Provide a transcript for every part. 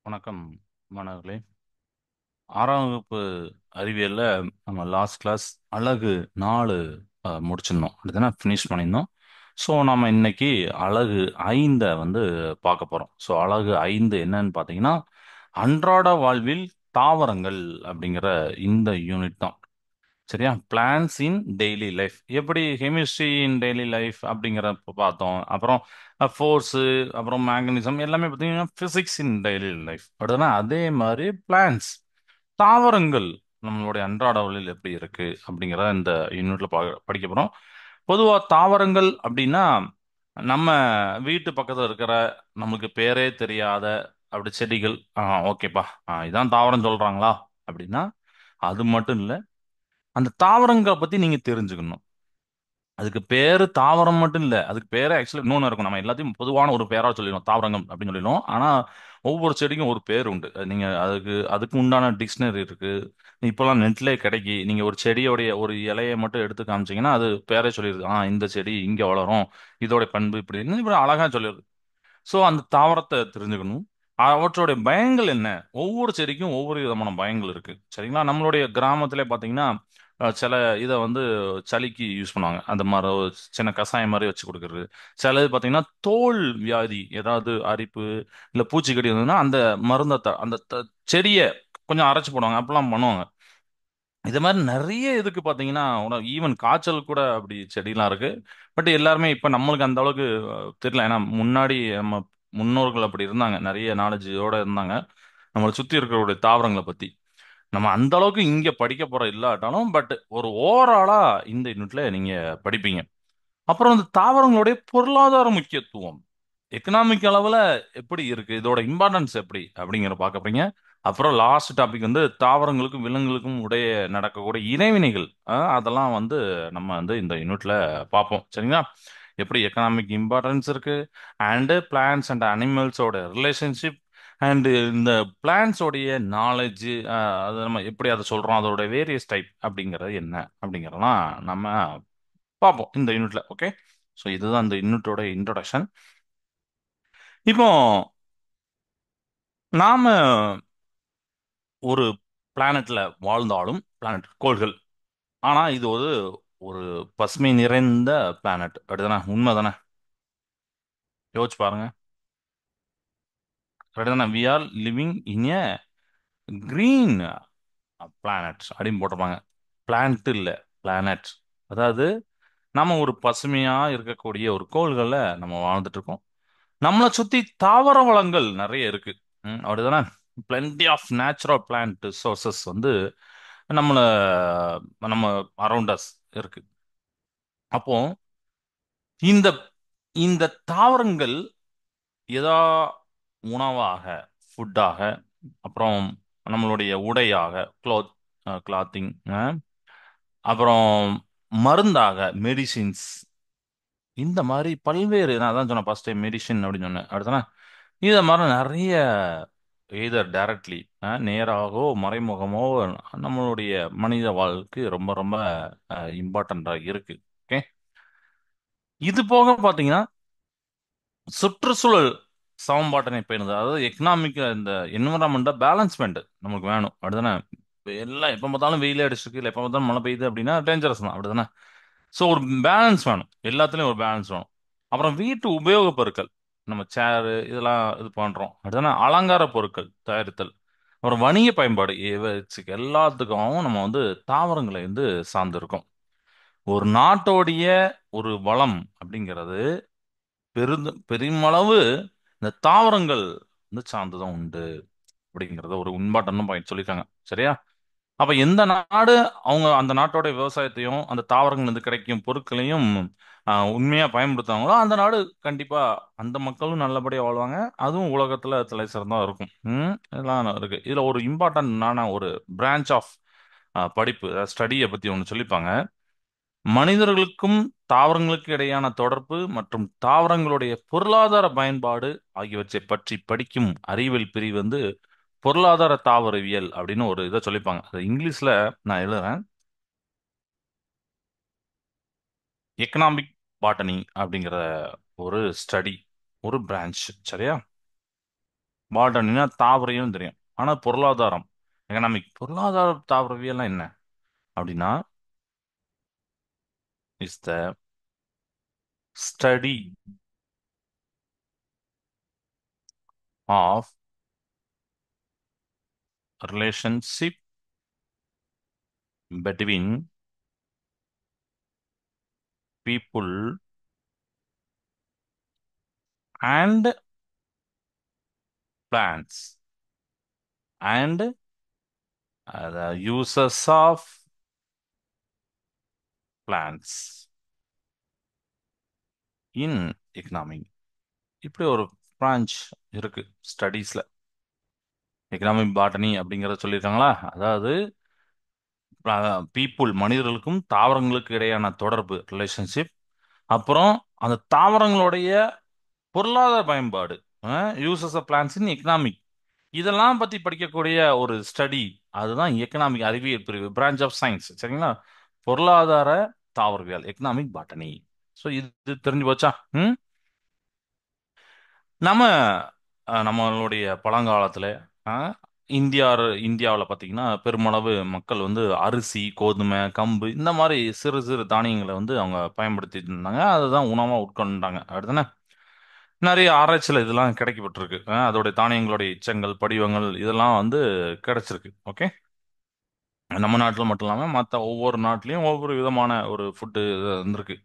வணக்கம் மாணவர்களே. 6ஆம் வகுப்பு அறிவியல்ல நம்ம லாஸ்ட் கிளாஸ் அழகு 4 முடிச்சிருந்தோம். அடுத்தனா ஃபினிஷ் பண்ணியிருந்தோம். ஸோ நம்ம இன்னைக்கு அழகு 5 வந்து பார்க்க போகிறோம். ஸோ அழகு 5 என்னன்னு பார்த்தீங்கன்னா, அன்றாட வாழ்வில் தாவரங்கள் அப்படிங்கிற இந்த யூனிட் தான். சரியா? பிளான்ஸ் இன் டெய்லி லைஃப், எப்படி கெமிஸ்ட்ரி இன் டெய்லி லைஃப் அப்படிங்கிற பார்த்தோம். அப்புறம் ஃபோர்ஸு, அப்புறம் மேக்னனிசம் எல்லாமே பார்த்தீங்கன்னா பிசிக்ஸ் இன் டெய்லி லைஃப். அடுத்தனா அதே மாதிரி பிளான்ஸ், தாவரங்கள் நம்மளுடைய அன்றாட வாழ்வில் எப்படி இருக்கு அப்படிங்கிறத இந்த யூனிட்ல படிக்க போறோம். பொதுவா தாவரங்கள் அப்படின்னா நம்ம வீட்டு பக்கத்துல இருக்கிற நமக்கு பேரே தெரியாத அப்படி செடிகள். ஓகேப்பா, இதான் தாவரம் சொல்றாங்களா அப்படின்னா அது மட்டும் இல்ல. அந்த தாவரங்களை பத்தி நீங்க தெரிஞ்சுக்கணும். அதுக்கு பேரு தாவரம் மட்டும் இல்ல, அதுக்கு பேரு ஆக்சுவலி இன்னொன்னு இருக்கும். நம்ம எல்லாத்தையும் பொதுவான ஒரு பேரா சொல்லிடுவோம், தாவரங்கள் அப்படின்னு சொல்லிடுவோம். ஆனா ஒவ்வொரு செடிக்கும் ஒரு பேர் உண்டு. நீங்க அதுக்கு உண்டான டிக்ஷனரி இருக்கு. இப்பெல்லாம் நெட்லயே கிடைக்கி. நீங்க ஒரு செடியோடைய ஒரு இலையை மட்டும் எடுத்து காமிச்சீங்கன்னா அது பேரே சொல்லிடுது. இந்த செடி இங்க வளரும், இதோட பண்பு இப்படி அழகா சொல்லிடுது. ஸோ அந்த தாவரத்தை தெரிஞ்சுக்கணும். அவற்றுடைய பயங்கள் என்ன? ஒவ்வொரு செடிக்கும் ஒவ்வொரு விதமான பயங்கள் இருக்கு. சரிங்களா? நம்மளுடைய கிராமத்திலே பார்த்தீங்கன்னா சில இதை வந்து சளிக்கு யூஸ் பண்ணுவாங்க. அந்த மாதிரி ஒரு சின்ன கஷாயம் மாதிரி வச்சு கொடுக்கறது. சிலது பார்த்தீங்கன்னா தோல் வியாதி, ஏதாவது அரிப்பு இல்லை பூச்சிக்கடி இருந்ததுன்னா அந்த மருந்தை அந்த செடியை கொஞ்சம் அரைச்சு போடுவாங்க. அப்படிலாம் பண்ணுவாங்க. இது மாதிரி நிறைய இதுக்கு பார்த்தீங்கன்னா ஈவன் காய்ச்சல் கூட அப்படி செடிலாம் இருக்கு. பட் எல்லாருமே இப்போ நம்மளுக்கு அந்த அளவுக்கு தெரியல. ஏன்னா முன்னாடி நம்ம முன்னோர்கள் அப்படி இருந்தாங்க, நிறைய நாலேஜோட இருந்தாங்க நம்மளை சுற்றி இருக்கிற தாவரங்களை பற்றி. நம்ம அந்த அளவுக்கு இங்கே படிக்க போற இல்லாட்டாலும் பட் ஒரு ஓவராலா இந்த யூனிட்ல நீங்க படிப்பீங்க. அப்புறம் இந்த தாவரங்களுடைய பொருளாதார முக்கியத்துவம், எக்கனாமிக் அளவுல எப்படி இருக்கு, இதோட இம்பார்ட்டன்ஸ் எப்படி அப்படிங்கிற பார்க்க போறீங்க. அப்புறம் லாஸ்ட் டாபிக் வந்து தாவரங்களுக்கும் விலங்குகளுக்கும் உடைய நடக்கக்கூடிய இணைவினைகள். அதெல்லாம் வந்து நம்ம வந்து இந்த யூனிட்ல பார்ப்போம். சரிங்களா? எப்படி எக்கனாமிக் இம்பார்ட்டன்ஸ் இருக்கு, அண்ட் பிளான்ஸ் அண்ட் அனிமல்ஸோட ரிலேஷன்ஷிப், அண்ட் இந்த பிளான்ஸோடைய நாலேஜ், அது நம்ம எப்படி அதை சொல்றோம், அதோட வேரியஸ் டைப் அப்படிங்கிறது என்ன அப்படிங்கிறதெல்லாம் நம்ம பார்ப்போம் இந்த யூனிட்ல. ஓகே. ஸோ இதுதான் இந்த யூனிட்டோட இன்ட்ரோடக்ஷன். இப்போ நாம ஒரு பிளானட்ல வாழ்ந்தாலும், பிளானட் கோள்கள், ஆனா இது ஒரு ஒரு பசுமை நிறைந்த பிளானட். அப்படிதானே? உண்மைதானே? யோசிச்சு பாருங்க. அப்படிதானே? We are living in a green planet அப்படின்னு போட்டிருப்பாங்க. பிளான்ட் இல்ல, பிளானட். அதாவது நம்ம ஒரு பசுமையா இருக்கக்கூடிய ஒரு கோள்கள்ல நம்ம வாழ்ந்துட்டு இருக்கோம். நம்மளை சுத்தி தாவர வளங்கள் நிறைய இருக்கு. அப்படிதானே? Plenty of natural plant sources வந்து நம்மள நம்ம அரௌண்ட் அஸ் இருக்கு. அப்போ இந்த இந்த தாவரங்கள் எதா உணவாக, ஃபுட்டாக, அப்புறம் நம்மளுடைய உடையாக, கிளாத்திங், அப்புறம் மருந்தாக, மெடிசின்ஸ், இந்த மாதிரி பல்வேறு, நான் அதான் சொன்னேன் ஃபர்ஸ்ட் டைம் மெடிசின் அப்படின்னு சொன்னேன். அடுத்தனா இதை மாதிரி நிறைய எய்தர் டைரக்ட்லி, நேராகவோ மறைமுகமோ நம்மளுடைய மனித வாழ்க்கை ரொம்ப ரொம்ப இம்பார்ட்டண்ட்டாக இருக்கு. ஓகே. இது போக பார்த்தீங்கன்னா சுற்றுச்சூழல் சமன்பாட்டினை பேணுது. அதாவது எக்கனாமிக், இந்த என்விரான்மெண்ட்டை பேலன்ஸ்மெண்ட் நமக்கு வேணும். அப்படிதானே? இப்ப எல்லாம் எப்போ பார்த்தாலும் வெயில் அடிச்சிருக்கு, இல்லை எப்போ பார்த்தாலும் மழை பெய்யுது அப்படின்னா டேஞ்சரஸ் தான். அப்படிதானே? ஸோ ஒரு பேலன்ஸ் வேணும், எல்லாத்துலேயும் ஒரு பேலன்ஸ் வேணும். அப்புறம் வீட்டு உபயோகப் பொருட்கள், நம்ம சேரு இதெல்லாம் இது பண்ணுறோம். அப்படிதானே? அலங்கார பொருட்கள் தயாரித்தல், அப்புறம் வணிக பயன்பாடு, எல்லாத்துக்கும் நம்ம வந்து தாவரங்களை வந்து சார்ந்திருக்கோம். ஒரு நாட்டோடைய ஒரு வளம் அப்படிங்கிறது பெருமளவு இந்த தாவரங்கள் வந்து சார்ந்துதான் உண்டு அப்படிங்கறத ஒரு இம்பார்ட்டன்ட் பாயிண்ட் சொல்லியிருக்காங்க. சரியா? அப்ப எந்த நாடு அவங்க அந்த நாட்டோட விவசாயத்தையும் அந்த தாவரங்கள் இருந்து கிடைக்கும் பொருட்களையும் உண்மையா பயன்படுத்துவாங்களோ அந்த நாடு கண்டிப்பா அந்த மக்களும் நல்லபடியா வாழ்வாங்க. அதுவும் உலகத்துல தலை சிறந்தா இருக்கும். இதெல்லாம் இருக்கு. இதுல ஒரு இம்பார்ட்டன்டான ஒரு பிரான்ச் ஆஃப் படிப்பு, ஸ்டடியை பத்தி ஒன்று சொல்லிப்பாங்க. மனிதர்களுக்கும் தாவரங்களுக்கு இடையான தொடர்பு மற்றும் தாவரங்களுடைய பொருளாதார பயன்பாடு ஆகியவற்றை பற்றி படிக்கும் அறிவியல் பிரிவு வந்து பொருளாதார தாவரவியல் அப்படின்னு ஒரு இதை சொல்லிப்பாங்க. அது இங்கிலீஷ்ல நான் எழுதுறேன். எக்கனாமிக் பாட்டனி அப்படிங்கிற ஒரு ஸ்டடி, ஒரு பிரான்ச். சரியா? பாட்டனினா தாவரவியல் தெரியும். ஆனா பொருளாதாரம், எக்கனாமிக், பொருளாதார தாவரவியல்லாம் என்ன அப்படின்னா, is the study of relationship between people and plants and the uses of plants in economy. இப்படி ஒரு பிரான்ச் இருக்கு ஸ்டடீஸ்ல. எக்கனாமிக் பாட்டனி அப்படிங்கறத சொல்லியிருக்காங்களா? அதாவது பீப்புள், மனிதர்களுக்கும் தாவரங்களுக்கு இடையான தொடர்பு, ரிலேஷன்ஷிப். அப்புறம் அந்த தாவரங்களுடைய பொருளாதார பயன்பாடு, uses of plants in economic, இதெல்லாம் பத்தி படிக்கக்கூடிய ஒரு ஸ்டடி. அதுதான் எக்கனாமிக் அறிவியல் பிரிவு, பிரான்ச் ஆஃப் சயின்ஸ். சரிங்களா? பொருளாதார தாவரவியல், எக்கனாமிக் பாட்டனி. ஸோ இது தெரிஞ்சு போச்சா? ம். நம்ம நம்மளுடைய பழங்காலத்துல இந்தியா இந்தியாவில் பார்த்தீங்கன்னா பெருமளவு மக்கள் வந்து அரிசி, கோதுமை, கம்பு இந்த மாதிரி சிறு சிறு தானியங்களை வந்து அவங்க பயன்படுத்திட்டு இருந்தாங்க. அதுதான் உணவா உட்கொண்டாங்க. அடுத்தானே நிறைய ஆராய்ச்சியில் இதெல்லாம் கிடைக்கப்பட்டிருக்கு. அதோடைய தானியங்களுடைய எச்சங்கள், படிவங்கள் இதெல்லாம் வந்து கிடைச்சிருக்கு. ஓகே. நம்ம நாட்டில் மட்டும் இல்லாமல் மற்ற ஒவ்வொரு நாட்டிலையும் ஒவ்வொரு விதமான ஒரு ஃபுட்டு இருந்திருக்கு.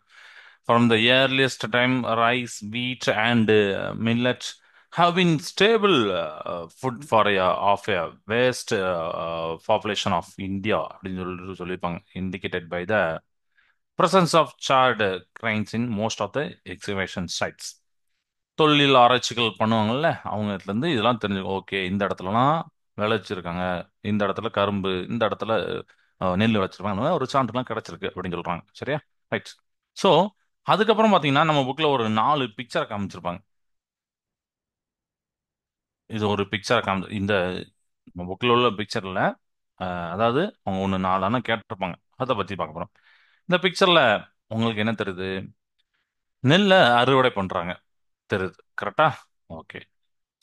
From the earliest time rice, வீட் and millet have been stable food for of a vast population of India அப்படின்னு சொல்லியிருப்பாங்க. Indicated by the presence of charred grains in most of the excavation sites. தொழில் ஆராய்ச்சிகள் பண்ணுவாங்கல்ல, அவங்க இடத்துல இருந்து இதெல்லாம் தெரிஞ்சு, ஓகே இந்த இடத்துலலாம் விளைச்சிருக்காங்க, இந்த இடத்துல கரும்பு, இந்த இடத்துல நெல் விளைச்சிருக்காங்க, ஒரு சான்றுலாம் கிடைச்சிருக்கு அப்படின்னு சொல்றாங்க. சரியா? ரைட். ஸோ அதுக்கப்புறம் பார்த்தீங்கன்னா நம்ம புக்கில் ஒரு 4 பிக்சரை காமிச்சிருப்பாங்க. இது ஒரு பிக்சரை இந்த புக்கில் உள்ள பிக்சரில், அதாவது அவங்க ஒன்று 4 ஆனால் கேட்டிருப்பாங்க. அதை பற்றி பார்க்க போகிறோம். இந்த பிக்சரில் உங்களுக்கு என்ன தெரியுது? நெல்லை அறுவடை பண்ணுறாங்க தெரியுது. கரெக்டா? ஓகே.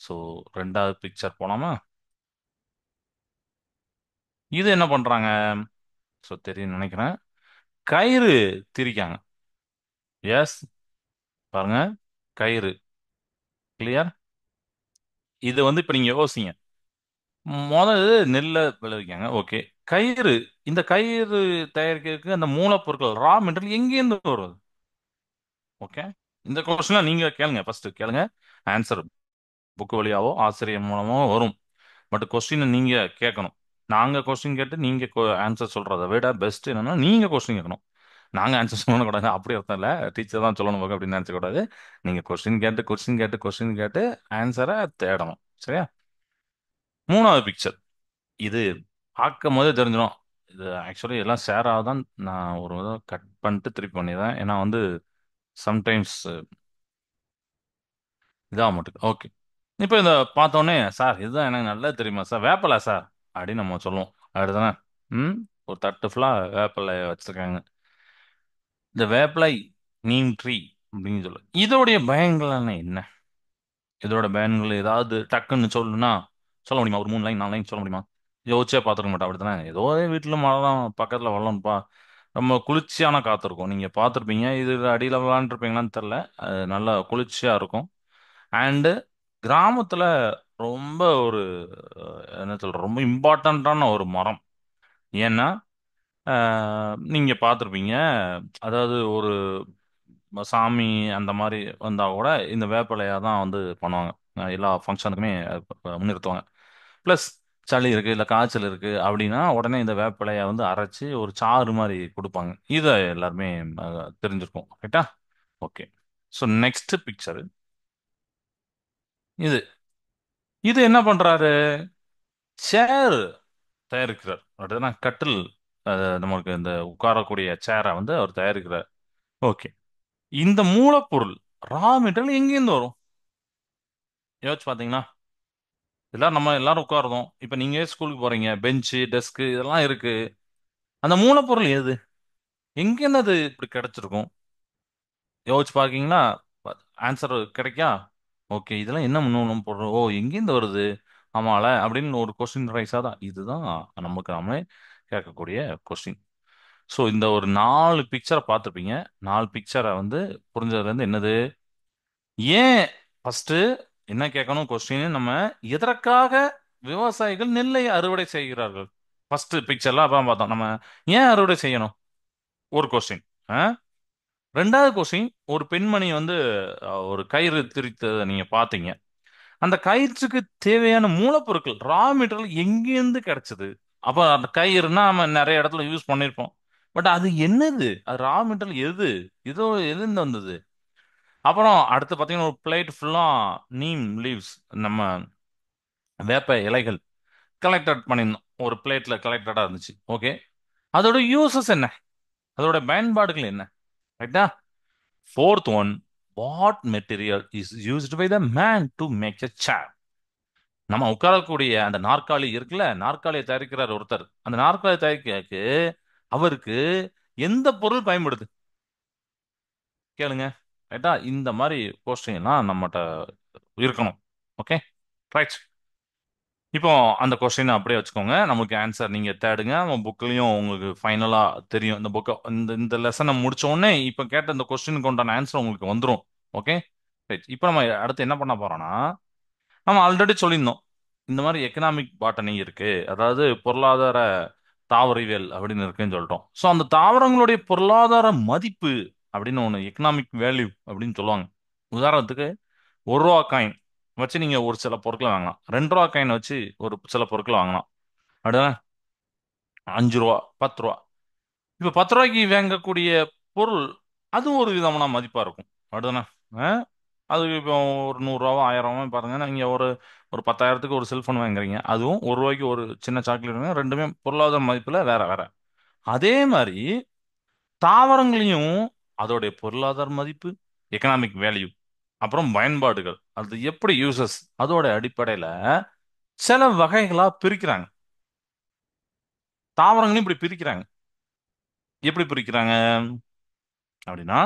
ஸோ ரெண்டாவது பிக்சர் போலாமா? இது என்ன பண்றாங்க? ஸோ தெரியும் நினைக்கிறேன். கயிறு திரிக்காங்க. எஸ், பாருங்க, கயிறு. கிளியர்? இது வந்து இப்ப நீங்க யோசிங்க. முதல்ல நெல்லை விளைவிக்காங்க. ஓகே. கயிறு, இந்த கயிறு தயாரிக்கிறதுக்கு அந்த மூலப்பொருட்கள், ரா மெட்டீரியல் எங்கேருந்து வருது? ஓகே. இந்த கொஸ்டின்லாம் நீங்க கேளுங்க, ஃபர்ஸ்ட் கேளுங்க. ஆன்சர் புக் வழியாவோ ஆசிரியர் மூலமோ வரும். பட் கொஸ்டினை நீங்க கேட்கணும். நாங்க கொஸ்டின் கேட்டு நீங்க ஆன்சர் சொல்றதை விட பெஸ்ட் என்னன்னா நீங்க கொஸ்டின் கேட்கணும். நாங்க ஆன்சர் சொல்லணும் கூடாது, அப்படி அர்த்தம் இல்ல. டீச்சர் தான் சொல்லணும் போக அப்படின்னு நினைச்ச கூடாது. நீங்க கொஸ்டின் கேட்டு கொஸ்டின் கேட்டு கொஸ்டின் கேட்டு ஆன்சரை தேடணும். சரியா? மூணாவது பிக்சர். இது பார்க்கும் போதே தெரிஞ்சிடும். இது ஆக்சுவலி எல்லாம் ஷேர் ஆகுதான். நான் ஒரு கட் பண்ணிட்டு திருப்பி பண்ணிடுறேன். ஏன்னா வந்து சம்டைம்ஸ் இதாக மாட்டுது. ஓகே. இப்போ இதை பார்த்தோன்னே, சார் இதுதான் எனக்கு நல்லா தெரியுமா சார், வேப்பலை சார் அப்படின்னு நம்ம சொல்லுவோம். அப்படிதானே? ம். ஒரு தட்டு ஃபுல்லாக வேப்பலை வச்சிருக்காங்க. இந்த வேப்பிலை, நீம் ட்ரீ அப்படின்னு சொல்லுவோம். இதோடைய பயன்கள் என்ன? இதோட பயன்கள் ஏதாவது டக்குன்னு சொல்லணும்னா சொல்ல முடியுமா? ஒரு 3 லைன் 4 லைன் சொல்ல முடியுமா? யோசிச்சே பார்த்துருக்க மாட்டேன். அப்படித்தானே? ஏதோ வீட்டில் மழை தான் பக்கத்தில் வரலாம்ப்பா, ரொம்ப குளிர்ச்சியான காற்று இருக்கும். நீங்கள் பார்த்துருப்பீங்க. இது அடியில் விளாண்டுருப்பீங்களான்னு தெரில. அது நல்லா குளிர்ச்சியாக இருக்கும். அண்டு கிராமத்தில் ரொம்ப ஒரு என்ன சொல்ற, ரொம்ப இம்பார்ட்டண்ட்டான ஒரு மரம். ஏன்னா நீங்க பார்த்துருப்பீங்க. அதாவது ஒரு சாமி அந்த மாதிரி வந்தா கூட இந்த வேப்பிலையா தான் வந்து பண்ணுவாங்க. எல்லா ஃபங்க்ஷனுக்குமே முன்னிறுத்துவாங்க. ப்ளஸ் சளி இருக்கு, இல்லை காய்ச்சல் இருக்கு அப்படின்னா உடனே இந்த வேப்பிலையை வந்து அரைச்சி ஒரு சாறு மாதிரி கொடுப்பாங்க. இதை எல்லாருமே தெரிஞ்சிருக்கும். ரைட்டா? ஓகே. So next picture. இது இது என்ன பண்றாரு? சேர் தயாரிக்கிறார். அப்படின்னா கட்டில், நமக்கு இந்த உட்காரக்கூடிய சேரை வந்து அவர் தயாரிக்கிறார். ஓகே. இந்த மூலப்பொருள், ரா மெட்டீரியல் எங்கேருந்து வரும்? யோசிச்சு பார்த்தீங்களா? நம்ம எல்லாரும் உட்காருறோம். இப்போ நீங்க ஸ்கூலுக்கு போறீங்க, பெஞ்சு டெஸ்க் இதெல்லாம் இருக்கு. அந்த மூலப்பொருள் எது? எங்கேருந்து அது இப்படி கிடைச்சிருக்கும்? யோசிச்சு பார்க்கீங்களா? ஆன்சர் கிடைக்கா? ஓகே, இதெல்லாம் என்ன முன்னோட்டம் போடுறோம், ஓ எங்கேருந்து வருது, ஆமால அப்படின்னு ஒரு கொஸ்டின் ரைஸ் ஆதான். இதுதான் நமக்கு நாமளே கேட்கக்கூடிய கொஸ்டின். ஸோ இந்த ஒரு 4 பிக்சரை பார்த்துருப்பீங்க. 4 பிக்சரை வந்து புரிஞ்சதுல இருந்து என்னது, ஏன் ஃபர்ஸ்ட் என்ன கேட்கணும் கொஸ்டின், நம்ம எதற்காக விவசாயிகள் நெல்லை அறுவடை செய்கிறார்கள். ஃபர்ஸ்ட் பிக்சர்ல அதான் பார்த்தோம் நம்ம, ஏன் அறுவடை செய்யணும், ஒரு கொஸ்டின். ரெண்டாவது கொஸ்டின், ஒரு பெண்மணி வந்து ஒரு கயிறு திரித்ததை நீங்க பாத்தீங்க. அந்த கயிற்றுக்கு தேவையான மூலப்பொருட்கள் ரா மெட்டீரியல் எங்கேருந்து கிடைச்சது. அப்ப அந்த கயிறுனா நம்ம நிறைய இடத்துல யூஸ் பண்ணிருப்போம். பட் அது என்னது, அது ரா மெட்டீரியல் எது, இதோ எதுன்னு வந்தது. அப்புறம் அடுத்து பாத்தீங்கன்னா ஒரு பிளேட் ஃபுல்லா நீம் லீவ்ஸ், நம்ம வேப்ப இலைகள் கலெக்டட் பண்ணியிருந்தோம். ஒரு பிளேட்ல கலெக்டடா இருந்துச்சு. ஓகே, அதோட யூசஸ் என்ன, அதோட பயன்பாடுகள் என்ன, ரைட்டா. Fourth one, what material is used by the man to make a chair. நம்ம உட்காரக்கூடிய அந்த நாற்காலி இருக்குல்ல, நாற்காலியை தயாரிக்கிறார் ஒருத்தர், அந்த நாற்காலியை தயாரிக்க அவருக்கு எந்த பொருள் பயன்படுது கேளுங்க. ரைட்டா, இந்த மாதிரி கொஸ்டின் எல்லாம் நம்மகிட்ட இருக்கணும். Okay, right. இப்போ அந்த கொஸ்டின் அப்படியே வச்சுக்கோங்க. நமக்கு ஆன்சர் நீங்க தேடுங்க, நம்ம புக்லயும் உங்களுக்கு ஃபைனலா தெரியும். இந்த புக்கை இந்த இந்த லெசனை முடிச்ச உடனே இப்போ கேட்ட இந்த கொஸ்டினுக்கு உண்டான ஆன்சர் உங்களுக்கு வந்துடும். Okay, right. இப்போ நம்ம அடுத்து என்ன பண்ண போறோம்னா, நம்ம ஆல்ரெடி சொல்லியிருந்தோம் இந்த மாதிரி எக்கனாமிக் பாட்டனி இருக்கு, அதாவது பொருளாதார தாவரவியல் அப்படின்னு இருக்குன்னு சொல்லிட்டோம். ஸோ அந்த தாவரங்களுடைய பொருளாதார மதிப்பு அப்படின்னு ஒன்று, எக்கனாமிக் வேல்யூ அப்படின்னு சொல்லுவாங்க. உதாரணத்துக்கு 1 ரூபா காயின் வச்சு நீங்க ஒரு சில பொருட்களை வாங்கலாம். 2 ரூபா காயின் வச்சு ஒரு சில பொருட்களை வாங்கலாம். அப்படிதானே. 5 ரூபா, 10 ரூபா. இப்ப 10 ரூபாய்க்கு வாங்கக்கூடிய பொருள் அது ஒரு விதமான மதிப்பா இருக்கும். அப்படிதானே. ஆ? அது இப்போ ஒரு 100 ரூபாவோ 1000 ரூபாவோ பாருங்க, நீங்க ஒரு ஒரு 10,000க்கு ஒரு செல்போன் வாங்குறீங்க, அதுவும் 1 ரூபாய்க்கு ஒரு சின்ன சாக்லேட் வாங்க, ரெண்டுமே பொருளாதார மதிப்புல வேற வேற. அதே மாதிரி தாவரங்களையும் அதோடைய பொருளாதார மதிப்பு, எக்கனாமிக் வேல்யூ, அப்புறம் பயன்பாடுகள், அது எப்படி யூசஸ், அதோட அடிப்படையில சில வகைகளா பிரிக்கிறாங்க. தாவரங்களையும் இப்படி பிரிக்கிறாங்க. எப்படி பிரிக்கிறாங்க அப்படின்னா,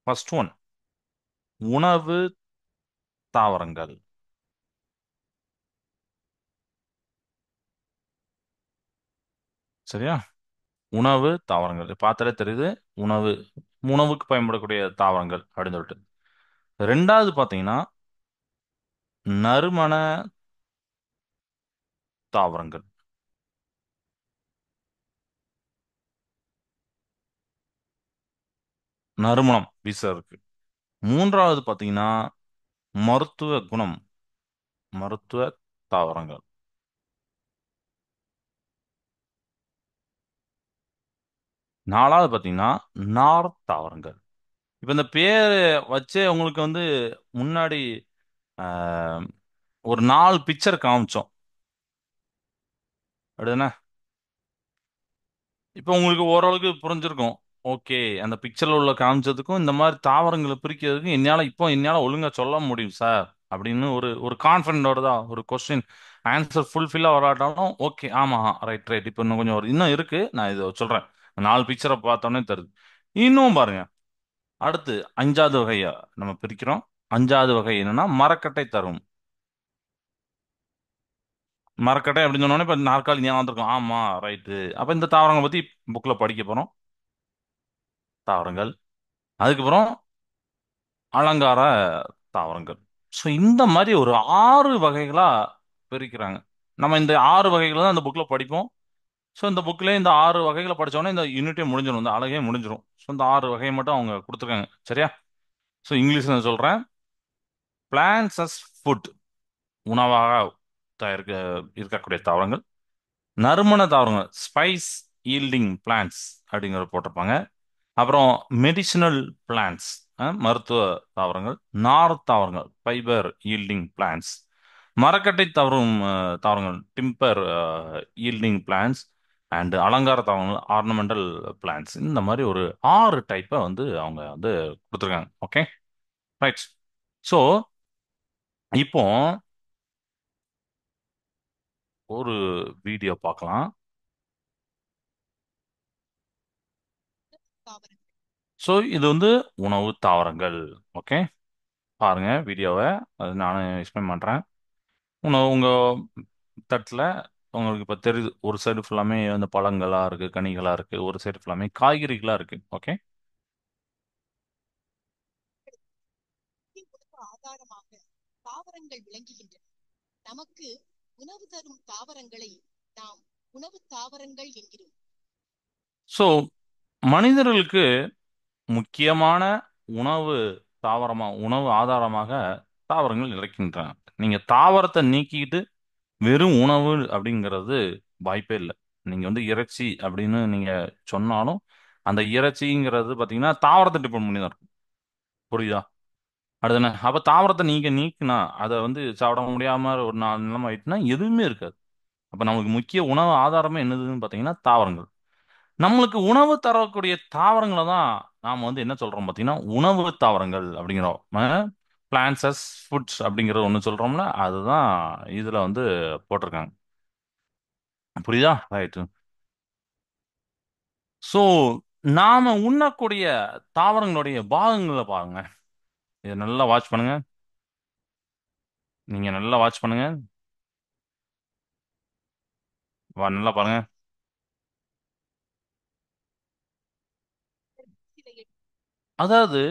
ஃபர்ஸ்ட் ஒன், உணவு தாவரங்கள். சரியா, உணவு தாவரங்கள் பார்த்தாலே தெரியுது. உணவு, உணவுக்கு பயன்படக்கூடிய தாவரங்கள் அப்படின்னு சொல்லிட்டு. ரெண்டாவது பாத்தீங்கன்னா நறுமண தாவரங்கள். நறுமணம் வீச. மூன்றாவது பாத்தீங்கன்னா மருத்துவ குணம், மருத்துவ தாவரங்கள். நாலாவது பாத்தீங்கன்னா நார் தாவரங்கள். இப்ப இந்த பேர் வச்சே உங்களுக்கு வந்து முன்னாடி ஆஹ், ஒரு 4 பிக்சர் காமிச்சோம். அப்படிதானே. இப்போ உங்களுக்கு ஓரளவுக்கு புரிஞ்சிருக்கும். ஓகே, அந்த பிக்சர்ல உள்ள காமிச்சதுக்கும் இந்த மாதிரி தாவரங்களை பிரிக்கிறதுக்கும் என்னால ஒழுங்கா சொல்ல முடியும் சார் அப்படின்னு ஒரு ஒரு கான்ஃபிடென்ட் வருதா. ஒரு கொஸ்டின் ஆன்சர் ஃபுல்ஃபில்லா வராட்டாலும் ஓகே, ஆமா, ரைட் ரைட், இப்போ இன்னும் கொஞ்சம் இன்னும் இருக்கு, நான் இதை சொல்றேன். 4 பிக்சரை பார்த்தோன்னே தருது. இன்னும் பாருங்க, அடுத்து 5வது வகையா நம்ம பிரிக்கிறோம். 5வது வகை என்னன்னா மரக்கட்டை தரும். மரக்கட்டை அப்படின்னு சொன்னோன்னே இப்ப நாற்காலி ஞாபகம் வந்திருக்கும். ஆமா, ரைட்டு. அப்ப இந்த தாவரங்களை பத்தி புக்ல படிக்க போறோம். தாவரங்கள், அதுக்கப்புறம் அலங்கார தாவரங்கள். ஸோ இந்த மாதிரி ஒரு 6 வகைகளா பிரிக்கிறாங்க. நம்ம இந்த 6 வகைகளை தான் இந்த புக்ல படிப்போம். ஸோ இந்த புக்ல இந்த 6 வகைகளை படிச்சோன்னே இந்த யூனிட்டே முடிஞ்சிடும், இந்த அழகே முடிஞ்சிடும். ஸோ இந்த 6 வகையை மட்டும் அவங்க கொடுத்துருக்காங்க. சரியா. ஸோ இங்கிலீஷ்ல நான் சொல்றேன். பிளான்ஸ் அஸ் ஃபுட், உணவாக தயாரிக்க இருக்கக்கூடிய தாவரங்கள். நறுமண தாவரங்கள், ஸ்பைஸ் ஈல்டிங் பிளான்ஸ் அப்படிங்கிற போட்டிருப்பாங்க. அப்புறம் மெடிசினல் பிளான்ட்ஸ், மருத்துவ தாவரங்கள். நார் தாவரங்கள், ஃபைபர் ஈல்டிங் பிளான்ட்ஸ். மரக்கட்டை தவறும் தாவரங்கள், டிம்பர் ஈல்டிங் பிளான்ட்ஸ். அண்ட் அலங்கார தாவரங்கள், ஆர்னமெண்டல் பிளான்ட்ஸ். இந்த மாதிரி ஒரு 6 டைப்பை வந்து அவங்க வந்து கொடுத்துருக்காங்க. Okay, right. ஸோ இப்போ ஒரு வீடியோ பார்க்கலாம். ஸோ இது வந்து உணவு தாவரங்கள். ஓகே, பாருங்க வீடியோவை, அது நானும் எக்ஸ்பிளைன் பண்ணுறேன். உங்கள் தட்டில் உங்களுக்கு இப்போ தெரியுது, ஒரு சைடு ஃபுல்லாமே அந்த பழங்களாக இருக்குது, கனிகளாக இருக்குது, ஒரு சைடு ஃபுல்லாமே காய்கறிகளாக இருக்குது. ஓகே. உணவு ஆதாரமாக தாவரங்கள் விளங்குகின்றன. நமக்கு உணவு தரும் தாவரங்களை நாம் உணவு தாவரங்கள் என்கிறோம். ஸோ மனிதர்களுக்கு முக்கியமான உணவு உணவு ஆதாரமாக தாவரங்கள் இருக்கின்றன. நீங்க தாவரத்தை நீக்கிட்டு வெறும் உணவு அப்படிங்கிறது வாய்ப்பே இல்லை. நீங்க வந்து இறைச்சி அப்படின்னு நீங்க சொன்னாலும் அந்த இறைச்சிங்கிறது பாத்தீங்கன்னா தாவரத்தை டிபெண்ட் பண்ணி தான் இருக்கும். புரியுதா? அடுத்து அப்ப தாவரத்தை நீங்க நீக்கினா அதை வந்து சாப்பிட முடியாம ஒரு நாலு நிலைமை ஆயிட்டுனா எதுவுமே இருக்காது. அப்ப நமக்கு முக்கிய உணவு ஆதாரமே என்னதுன்னு பாத்தீங்கன்னா தாவரங்கள். நம்மளுக்கு உணவு தரக்கூடிய தாவரங்களை தான் நாம வந்து என்ன சொல்றோம் பாத்தீங்கன்னா உணவு தாவரங்கள் அப்படிங்கிறோம். பிளான்ஸ் அஸ் ஃபுட்ஸ் அப்படிங்கிற ஒன்று சொல்றோம்ல, அதுதான் இதுல வந்து போட்டிருக்காங்க. புரியுதா? ரைட். ஸோ நாம உண்ணக்கூடிய தாவரங்களுடைய பாகங்களை பாருங்க. இதை நல்லா வாட்ச் பண்ணுங்க. நீங்க நல்லா வாட்ச் பண்ணுங்க. நல்லா பாருங்க. சில அதாவது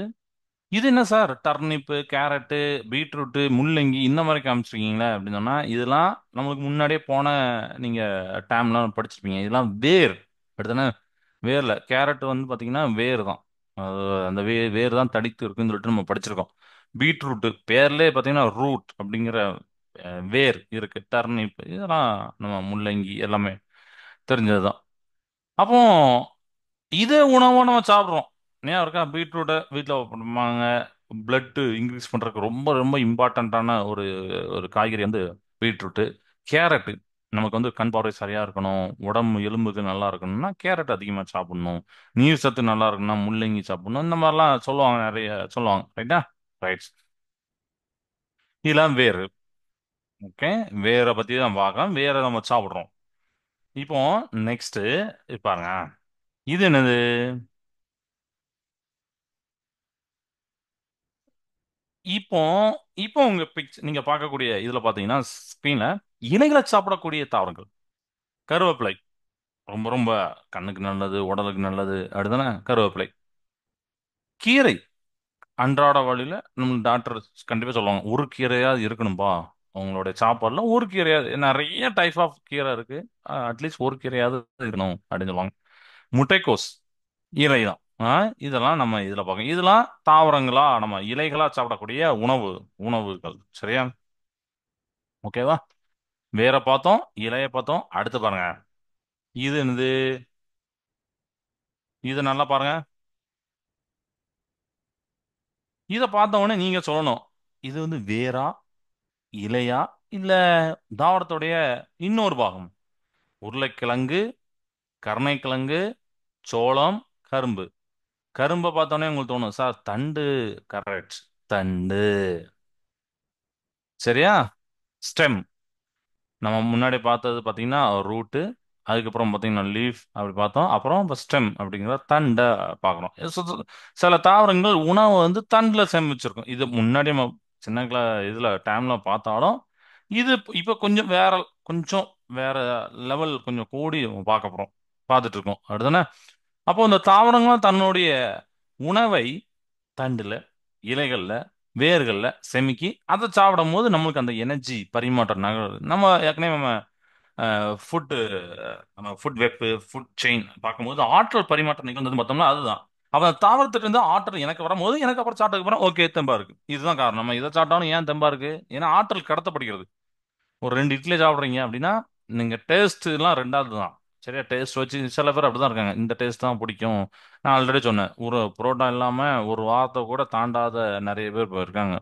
இது என்ன சார், டர்னிப்பு, கேரட்டு, பீட்ரூட்டு, முள்ளங்கி இந்த மாதிரி காமிச்சிருக்கீங்களே அப்படின்னு சொன்னா, இதெல்லாம் நம்மளுக்கு முன்னாடியே போன நீங்க டைம்லாம் படிச்சிருப்பீங்க. இதெல்லாம் வேர். அப்படித்தானே? வேர்ல கேரட் வந்து பாத்தீங்கன்னா வேர் தான். அது அந்த வேர் தான் தடித்து இருக்குன்னு சொல்லிட்டு நம்ம படிச்சிருக்கோம். பீட்ரூட் பேர்லயே பாத்தீங்கன்னா ரூட் அப்படிங்கிற வேர் இருக்கு. டர்னிப் இதெல்லாம் நம்ம முள்ளங்கி எல்லாமே தெரிஞ்சதுதான். அப்போ இதே உணவை நம்ம சாப்பிட்றோம். ஏன் இருக்கா, பீட்ரூட்டை வீட்டில் பண்ணுவாங்க. பிளட் இன்க்ரீஸ் பண்ணுறதுக்கு ரொம்ப ரொம்ப இம்பார்ட்டண்ட்டான ஒரு ஒரு காய்கறி வந்து பீட்ரூட்டு. கேரட்டு நமக்கு வந்து கண் பார்வை சரியாக இருக்கணும், உடம்பு எலும்புக்கு நல்லா இருக்கணும்னா கேரட் அதிகமாக சாப்பிடணும். நீர் சத்து நல்லா இருக்கணும்னா முள்ளங்கி சாப்பிடணும். இந்த மாதிரிலாம் சொல்லுவாங்க, நிறைய சொல்லுவாங்க. ரைட்டா? ரைட். இதெல்லாம் வேறு. ஓகே. வேரை பற்றி தான் பார்க்கலாம், வேரை நம்ம சாப்பிட்றோம். இப்போ நெக்ஸ்ட் பாருங்க, இது என்னது? இப்போ இப்போ உங்க நீங்க பார்க்கக்கூடிய இதுல பாத்தீங்கன்னா ஸ்கிரீன்ல இலைகளை சாப்பிடக்கூடிய தாவரங்கள். கருவேப்பிலை ரொம்ப ரொம்ப கண்ணுக்கு நல்லது, உடலுக்கு நல்லது. அடுத்தானே கருவேப்பிலை. கீரை அன்றாட வழியில நம்ம டாக்டர் கண்டிப்பா சொல்லுவாங்க, ஒரு கீரையாவது இருக்கணும்பா உங்களுடைய சாப்பாடுல. ஒரு கீரையாவது, நிறைய டைப் ஆஃப் கீரை இருக்கு, அட்லீஸ்ட் ஒரு கீரையாவது இருக்கணும் அப்படின்னு சொல்லுவாங்க. முட்டைக்கோஸ் இலை தான். இதெல்லாம் நம்ம இதுல பார்க்கணும். இதெல்லாம் தாவரங்களா நம்ம இலைகளா சாப்பிடக்கூடிய உணவுகள். சரியா? ஓகேவா? வேற பார்த்தோம், இலைய பார்த்தோம். அடுத்து பாருங்க, இது என்னது? இது நல்லா பாருங்க. இத பார்த்த உடனே நீங்க சொல்லணும், இது வந்து வேரா, இலையா, இல்ல தாவரத்துடைய இன்னொரு பாகம். உருளைக்கிழங்கு, கருணைக்கிழங்கு, சோளம், கரும்பு. கரும்பை பார்த்தோன்னே உங்களுக்கு தோணும் சார் தண்டு. கரெக்ட், தண்டு. சரியா? ஸ்டெம் நம்ம முன்னாடி பார்த்தது பார்த்தீங்கன்னா ரூட்டு, அதுக்கப்புறம் பார்த்தீங்கன்னா லீஃப் அப்படி பார்த்தோம். அப்புறம் இப்போ ஸ்டெம் அப்படிங்கிற தண்டை பார்க்குறோம். சில தாவரங்கள் உணவை வந்து தண்டில் சேமிச்சிருக்கும். இது முன்னாடி நம்ம சின்ன இதில் டைமில் பார்த்தாலும் இது இப்போ கொஞ்சம் வேற லெவல் கொஞ்சம் கூடி பார்க்க போகிறோம், பார்த்துட்டு இருக்கோம். அப்படிதானே? அப்போ இந்த தாவரங்களும் தன்னுடைய உணவை தண்டுல, இலைகள்ல, வேர்கள்ல செமிக்கி அதை சாப்பிடும் போது நம்மளுக்கு அந்த எனர்ஜி பரிமாற்றம் நம்ம ஏற்கனவே நம்ம ஃபுட்டு நம்ம ஃபுட் வெப், ஃபுட் செயின் பார்க்கும்போது ஆற்றல் பரிமாற்றம் நிகழ்ந்தது பார்த்தோம்னா அதுதான். அப்ப அந்த தாவரத்திட்ட இருந்து ஆற்றல் எனக்கு வரும்போது எனக்கு அப்புறம் சாப்பிட்டதுக்கு அப்புறம் ஓகே தெம்பா இருக்கு. இதுதான் காரணம். நம்ம இதை சாப்பிட்டாலும் ஏன் தெம்பா இருக்கு? ஏன்னா ஆற்றல் கடத்தப்படுகிறது. ஒரு ரெண்டு இட்லி சாப்பிட்றீங்க அப்படின்னா நீங்க டேஸ்ட் எல்லாம் ரெண்டாவது தான். சரியா? டேஸ்ட் வச்சு சில பேர் அப்படிதான் இருக்காங்க, இந்த டேஸ்ட் தான் பிடிக்கும். நான் ஆல்ரெடி சொன்னேன், ஒரு புரோட்டா இல்லாம ஒரு வாரத்தை கூட தாண்டாத நிறைய பேர் இப்போ இருக்காங்க.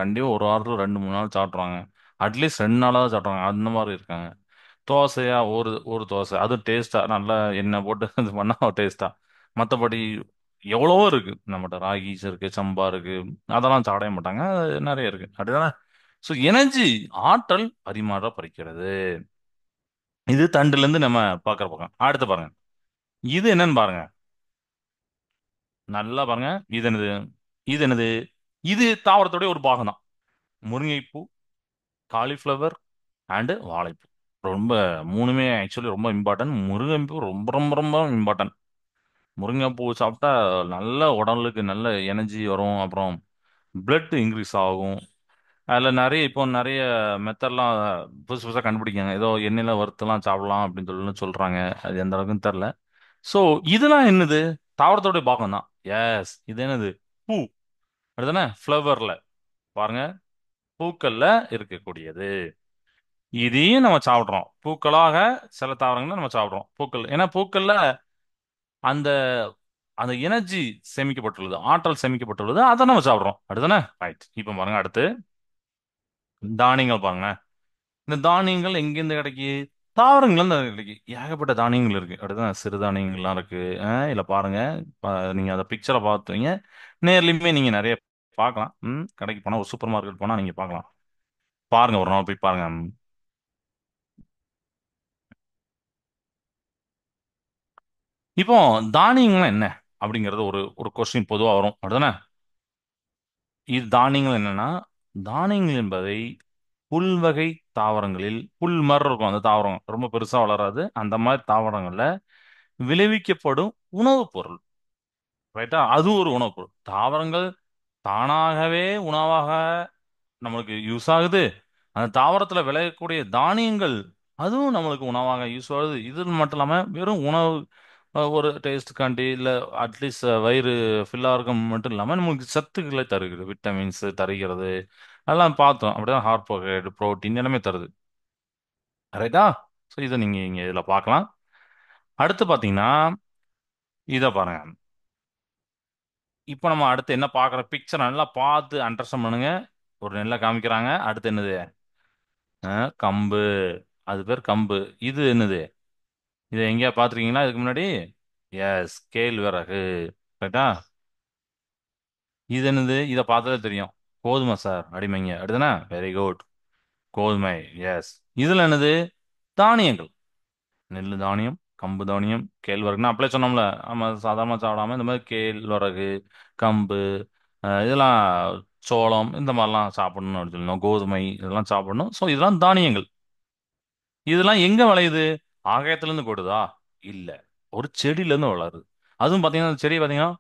கண்டிப்பா ஒரு வாரத்துல ரெண்டு மூணு நாள் சாப்பிட்றாங்க. அட்லீஸ்ட் ரெண்டு நாளாவது சாப்பிட்றாங்க. அந்த மாதிரி இருக்காங்க. தோசையா, ஒரு ஒரு தோசை அதுவும் டேஸ்டா நல்லா எண்ணெய் போட்டு இது பண்ணா டேஸ்டா. மற்றபடி எவ்வளவோ இருக்கு நம்மகிட்ட. ராகிஸ் இருக்கு, சம்பா இருக்கு, அதெல்லாம் சாப்பிடவே மாட்டாங்க. அது நிறைய இருக்கு. அப்படிதானே? ஸோ எனர்ஜி, ஆற்றல் பரிமாறப்படுகிறது. இது தண்டுல இருந்து நம்ம பார்க்குற பக்கம். அடுத்து பாருங்க, இது என்னன்னு பாருங்க. நல்லா பாருங்க. இது என்னது? இது என்னது? இது தாவரத்துடைய ஒரு பாகம் தான். முருங்கைப்பூ, காலிஃப்ளவர் அண்டு வாழைப்பூ. ரொம்ப மூணுமே ஆக்சுவலி ரொம்ப இம்பார்ட்டன்ட். முருங்கைப்பூ ரொம்ப ரொம்ப ரொம்ப இம்பார்ட்டன்ட். முருங்கைப்பூ சாப்பிட்டா நல்ல உடலுக்கு நல்ல எனர்ஜி வரும். அப்புறம் பிளட் இன்க்ரீஸ் ஆகும். அதில் நிறைய இப்போ நிறைய மெத்தட்லாம் புதுசு புதுசாக கண்டுபிடிக்காங்க. ஏதோ எண்ணெயில் வறுத்துலாம் சாப்பிடலாம் அப்படின்னு சொல்லி சொல்கிறாங்க. அது எந்த அளவுக்குன்னு தெரில. ஸோ இதெல்லாம் என்னது? தாவரத்தோடைய பாகம் தான். எஸ், இது என்னது? பூ. அடுத்தானே ஃப்ளவரில் பாருங்க, பூக்கள்ல இருக்கக்கூடியது. இதையும் நம்ம சாப்பிட்றோம் பூக்களாக. சில தாவரங்களை நம்ம சாப்பிட்றோம் பூக்கள். ஏன்னா பூக்கள்ல அந்த அந்த எனர்ஜி சேமிக்கப்பட்டுள்ளது, ஆற்றல் சேமிக்கப்பட்டுள்ளது, அதை நம்ம சாப்பிட்றோம். அடுத்தானே ரைட். இப்போ பாருங்க அடுத்து தானியங்கள் பாருங்க. இந்த தானியங்கள் எங்கேருந்து கிடைக்கு? தாவரங்கள்ல இருந்து கிடைக்கு. ஏகப்பட்ட தானியங்கள் இருக்கு. அடுத்து சிறுதானியங்கள்லாம் இருக்கு. இல்ல பாருங்க. நீங்க அந்த பிக்சரை பார்த்துவீங்க. நேர்லயுமே நீங்க நிறைய பார்க்கலாம். கடைக்கு போனா, ஒரு சூப்பர் மார்க்கெட் போனா நீங்க பார்க்கலாம். பாருங்க, ஒரு நாள் போய் பாருங்க. இப்போ தானியங்கள்னா என்ன அப்படிங்கறது ஒரு ஒரு கொஸ்டின் பொதுவா வரும். அப்படிதானே? இது தானியங்கள் என்னன்னா, தானியங்கள் என்பதை புல்வகை தாவரங்களில், புல் மாதிரி இருக்கும் அந்த தாவரம், ரொம்ப பெருசா வளராது, அந்த மாதிரி தாவரங்கள்ல விளைவிக்கப்படும் உணவுப் பொருள். ரைட்டா? அது ஒரு உணவுப் பொருள். தாவரங்கள் தானாகவே உணவாக நம்மளுக்கு யூஸ் ஆகுது. அந்த தாவரத்துல விளையக்கூடிய தானியங்கள் அதுவும் நம்மளுக்கு உணவாக யூஸ் ஆகுது. இது மட்டும் இல்லாம வெறும் உணவு, ஒரு டேஸ்ட்டுக்காண்டி இல்ல அட்லீஸ்ட் வயிறு ஃபில்லா இருக்கும் மட்டும் இல்லாம நமக்கு சத்துக்களை தருகிறது, விட்டமின்ஸ் தருகிறது. அதெல்லாம் பார்த்தோம். அப்படிதான் கார்போஹைட்ரேட், புரோட்டீன் எல்லாமே தருது. ரைட்டா? ஸோ இதை நீங்க இங்க இதுல பார்க்கலாம். அடுத்து பாத்தீங்கன்னா இதை பாருங்க. இப்போ நம்ம அடுத்து என்ன பார்க்குற பிக்சர் நல்லா பார்த்து அண்டர்ஸ்டாண்ட் பண்ணுங்க. ஒரு நெல்லை காமிக்கிறாங்க. அடுத்து என்னது? கம்பு. அது பேர் கம்பு. இது என்னது? இதை எங்கேயா பார்த்துருக்கீங்களா இதுக்கு முன்னாடி? எஸ், கேழ்வரகு. ரைட்டா? இது என்னது? இதை பார்த்தாலே தெரியும். கோதுமை சார் அடிமைங்க. அடுத்துனா வெரி குட். கோதுமை. எஸ். இதுல என்னது? தானியங்கள். நெல்லு தானியம், கம்பு தானியம், கேழ்வரகு. நான் அப்படியே சொன்னோம்ல, நம்ம சாதாரணமாக சாப்பிடாம இந்த மாதிரி கேழ்வரகு, கம்பு, இதெல்லாம், சோளம், இந்த மாதிரிலாம் சாப்பிடணும் அப்படின்னு சொல்லணும். கோதுமை இதெல்லாம் சாப்பிடணும். ஸோ இதெல்லாம் தானியங்கள். இதெல்லாம் எங்க விளையுது? ஆகாயத்திலிருந்து கொடுதா? இல்ல, ஒரு செடியில இருந்து வளருது. அதுவும் பாத்தீங்கன்னா அந்த செடி பாத்தீங்கன்னா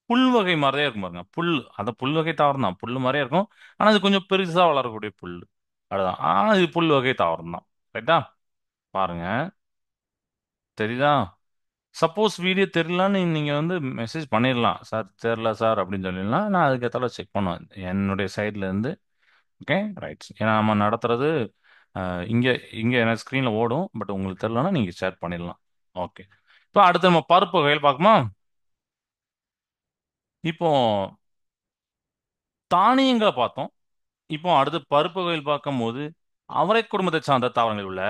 புல் வகை மாதிரியே இருக்கும் பாருங்க. புல், அந்த புல் வகை தாவரம் தான், புல் மாதிரியே இருக்கும். ஆனா அது கொஞ்சம் பெருசா வளரக்கூடிய புல். அதுதான். ஆனா இது புல் வகை தாவரம் தான். ரைட்டா? பாருங்க, தெரியுதா? சப்போஸ் வீடியோ தெரியலன்னு நீங்க வந்து மெசேஜ் பண்ணிடலாம், சார் தெரியல சார் அப்படின்னு சொல்லிடலாம். நான் அதுக்கேற்றால செக் பண்ணுவேன் என்னுடைய சைட்ல இருந்து. Okay right. ஏன்னா நம்ம நடத்துறது இங்க இங்க எனக்கு ஸ்க்ரீன்ல ஓடும். பட் உங்களுக்கு தெரியலன்னா நீங்க ஷேர் பண்ணிடலாம். ஓகே. இப்போ அடுத்து நம்ம பருப்பு வகைகள் பார்க்குமா? இப்போ தானியங்களை பார்த்தோம். இப்போ அடுத்து பருப்பு வகைகள் பார்க்கும்போது அவரை குடும்பத்தை சார்ந்த தாவரங்களில் உள்ள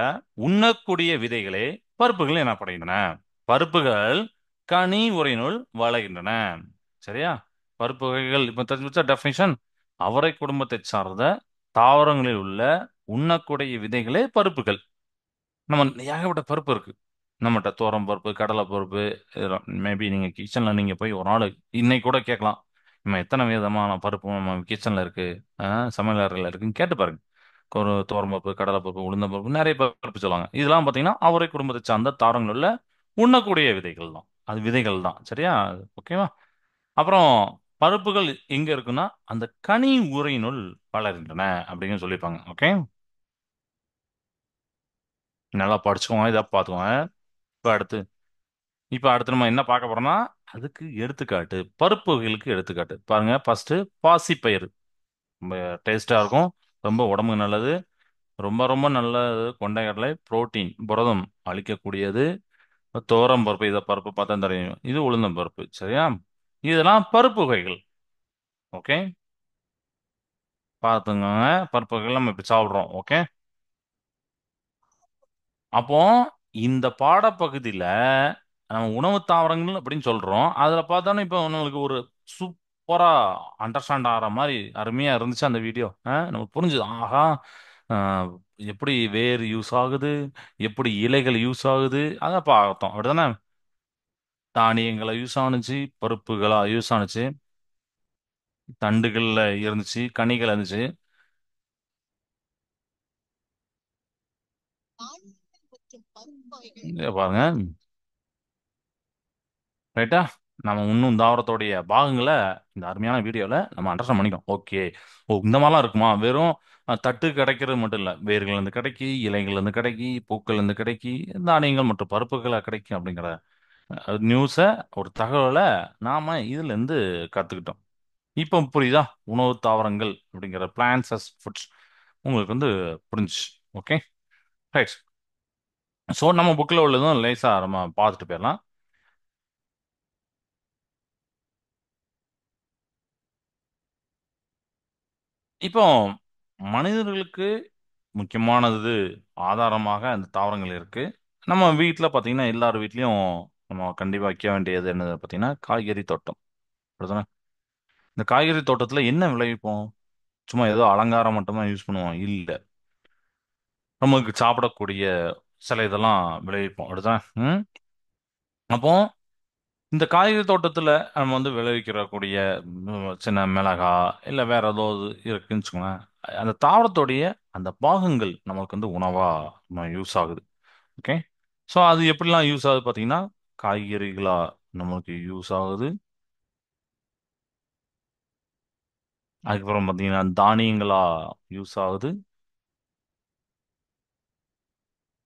உண்ணக்கூடிய விதைகளே பருப்புகள் எனப்படுகின்றன. பருப்புகள் கனி உரையினுள் வளர்கின்றன. சரியா? பருப்பு வகைகள் இப்போ தெரிஞ்சு வச்சா டெஃபினிஷன். அவரை குடும்பத்தை சார்ந்த தாவரங்களில் உள்ள உண்ணக்கூடிய விதைகளே பருப்புகள். நம்ம ஏகப்பட்ட பருப்பு இருக்கு நம்மகிட்ட. தோரம் பருப்பு, கடலை பருப்பு. மேபி நீங்க கிச்சன்ல நீங்க போய் ஒரு நாள் இன்னைக்கு கூட கேட்கலாம், நம்ம எத்தனை விதமான பருப்பு நம்ம கிச்சன்ல இருக்கு, சமையல் அறையில் இருக்குன்னு கேட்டு பாருங்க. ஒரு தோரம் பருப்பு, கடலை பருப்பு, உளுந்த பருப்பு, நிறைய பருப்பு சொல்லுவாங்க. இதெல்லாம் பார்த்தீங்கன்னா அவரை குடும்பத்தை சார்ந்த தாவரங்கள் உள்ள உண்ணக்கூடிய விதைகள் தான். அது விதைகள் தான். சரியா? ஓகேவா? அப்புறம் பருப்புகள் எங்க இருக்குன்னா அந்த கனி உரையினுள் வளர்கின்றன அப்படின்னு சொல்லியிருப்பாங்க. ஓகே, நல்லா படிச்சுக்கோங்க, இதை பார்த்துக்கோங்க. இப்போ அடுத்து இப்போ அடுத்து நம்ம என்ன பார்க்க போறோம்னா, அதுக்கு எடுத்துக்காட்டு, பருப்பு வகைகளுக்கு எடுத்துக்காட்டு பாருங்க. ஃபர்ஸ்ட் பாசிப்பயிறு. ரொம்ப டேஸ்டா இருக்கும், ரொம்ப உடம்புக்கு நல்லது, ரொம்ப ரொம்ப நல்லது. கொண்டைக்கடலை புரோட்டீன், புரதம் அளிக்கக்கூடியது. துவரம் பருப்பு, இதை பருப்பு பார்த்தா தெரியும். இது உளுந்தம் பருப்பு. சரியா? இதெல்லாம் பருப்பு வகைகள். ஓகே, பார்த்துங்க. பருப்பு வகைகள் நம்ம இப்படி சாப்பிட்றோம். ஓகே. அப்போ இந்த பாடப்பகுதியில நம்ம உணவு தாவரங்கள் அப்படின்னு சொல்றோம். அதுல பார்த்தோன்னா இப்போ உங்களுக்கு ஒரு சூப்பரா அண்டர்ஸ்டாண்ட் ஆகிற மாதிரி அருமையா இருந்துச்சு அந்த வீடியோ. நமக்கு புரிஞ்சுது. ஆஹா, அஹ், எப்படி வேர் யூஸ் ஆகுது, எப்படி இலைகள் யூஸ் ஆகுது, அதை பார்த்தோம். அப்படிதானே? தானியங்களை யூஸ் ஆனுச்சு, பருப்புகளா யூஸ் ஆனுச்சு, தண்டுகள்ல இருந்துச்சு, கனிகள் இருந்துச்சு. தானியங்கள் மற்றும் பருப்பு வகைகள் இங்க பாருங்க, ரைட்டா? நம்ம இன்னும் தாவரத்தோடைய பாகங்களை இந்த அருமையான வீடியோல நம்ம அண்டர்ஸ்டாண்ட் பண்ணிக்கோம். ஓகே, ஓ இந்த மாதிரிலாம் இருக்குமா? வெறும் தட்டு கிடைக்கிறது மட்டும் இல்ல, வேர்கள் இருந்து கிடைக்கி, இலைகள் இருந்து கிடைக்கி, பூக்கள் இருந்து கிடைக்கி, தானியங்கள் மற்றும் பருப்புகளை கிடைக்கும் அப்படிங்கிற நியூஸை, ஒரு தகவலை நாம இதுல இருந்து கத்துக்கிட்டோம். இப்போ புரியுதா? உணவு தாவரங்கள் அப்படிங்கிற பிளான்ஸ் அஸ் ஃபுட்ஸ் உங்களுக்கு வந்து புரிஞ்சுச்சு. Okay, right. ஸோ நம்ம புக்கில் உள்ளதும் லேசா நம்ம பார்த்துட்டு போயிடலாம். இப்போ மனிதர்களுக்கு முக்கியமானது ஆதாரமாக அந்த தாவரங்கள் இருக்கு. நம்ம வீட்டில் பார்த்தீங்கன்னா எல்லார் வீட்லேயும் நம்ம கண்டிப்பாக வைக்க வேண்டியது என்னது பார்த்தீங்கன்னா காய்கறி தோட்டம். அப்படிதானே? இந்த காய்கறி தோட்டத்தில் என்ன விளைவிப்போம்? சும்மா ஏதோ அலங்காரம் மட்டும்தான் யூஸ் பண்ணுவோம் இல்லை, நமக்கு சாப்பிடக்கூடிய சில இதெல்லாம் விளைவிப்போம். அப்படிதான். ம். அப்போ இந்த காய்கறி தோட்டத்தில் நம்ம வந்து விளைவிக்கிறக்கூடிய சின்ன மிளகா இல்லை வேற ஏதாவது இருக்குன்னு வச்சுக்கோங்களேன். அந்த தாவரத்துடைய அந்த பாகங்கள் நமக்கு வந்து உணவா யூஸ் ஆகுது. ஓகே, ஸோ அது எப்படிலாம் யூஸ் ஆகுது பார்த்தீங்கன்னா, காய்கறிகளா நமக்கு யூஸ் ஆகுது. அதுக்கப்புறம் பார்த்தீங்கன்னா தானியங்களா யூஸ் ஆகுது.